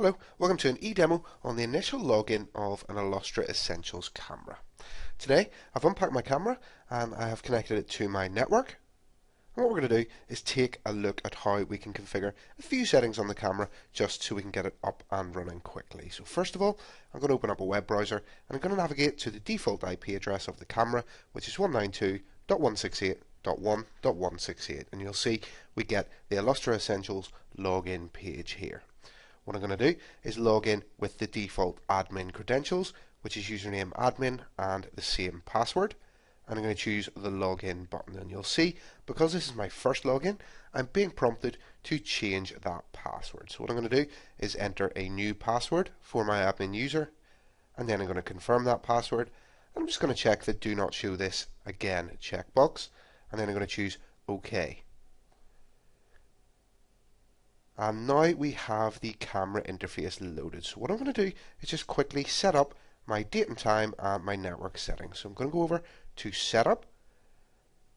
Hello, welcome to an e-demo on the initial login of an Illustra Essentials camera. Today I've unpacked my camera and I have connected it to my network. And what we're going to do is take a look at how we can configure a few settings on the camera just so we can get it up and running quickly. So first of all, I'm going to open up a web browser and I'm going to navigate to the default IP address of the camera, which is 192.168.1.168, and you'll see we get the Illustra Essentials login page here. What I'm going to do is log in with the default admin credentials, which is username admin and the same password. And I'm going to choose the login button. And you'll see, because this is my first login, I'm being prompted to change that password. So what I'm going to do is enter a new password for my admin user. And then I'm going to confirm that password. I'm just going to check the do not show this again checkbox. And then I'm going to choose OK. And now we have the camera interface loaded. So what I'm going to do is just quickly set up my date and time and my network settings. So I'm going to go over to Setup,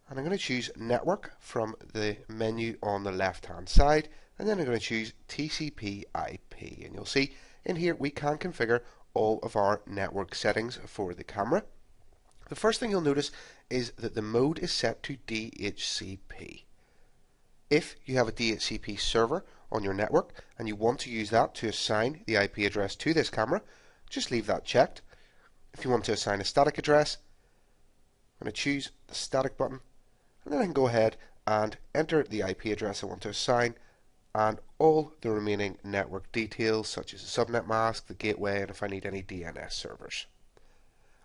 and I'm going to choose Network from the menu on the left hand side, and then I'm going to choose TCP/IP. And you'll see in here we can configure all of our network settings for the camera. The first thing you'll notice is that the mode is set to DHCP. If you have a DHCP server on your network and you want to use that to assign the IP address to this camera, just leave that checked. If you want to assign a static address, I'm going to choose the static button, and then I can go ahead and enter the IP address I want to assign and all the remaining network details such as the subnet mask, the gateway, and if I need any DNS servers.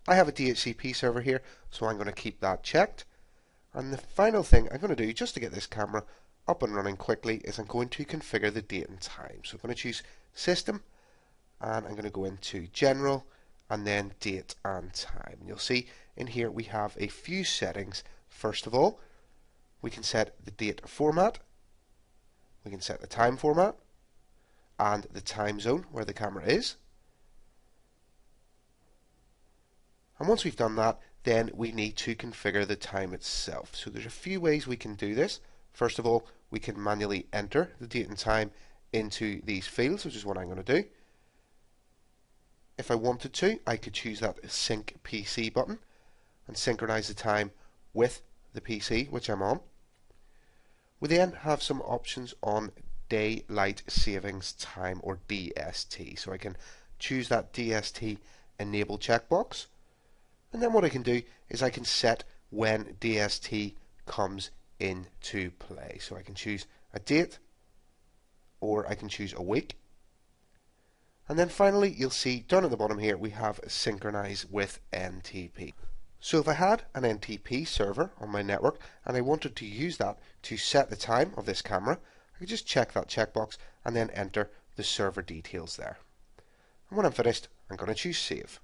I have a DHCP server here, so I'm going to keep that checked. And the final thing I'm going to do just to get this camera up and running quickly is I'm going to configure the date and time. So I'm going to choose System, and I'm going to go into General and then Date and Time. And you'll see in here we have a few settings. First of all, we can set the date format, we can set the time format, and the time zone where the camera is. And once we've done that, then we need to configure the time itself. So there's a few ways we can do this. First of all, we can manually enter the date and time into these fields, which is what I'm going to do. If I wanted to, I could choose that Sync PC button and synchronize the time with the PC which I'm on. We then have some options on Daylight Savings Time, or DST. So I can choose that DST Enable checkbox. And then what I can do is I can set when DST comes into play. So I can choose a date, or I can choose a week. And then finally, you'll see down at the bottom here, we have Synchronize with NTP. So if I had an NTP server on my network and I wanted to use that to set the time of this camera, I could just check that checkbox and then enter the server details there. And when I'm finished, I'm going to choose Save.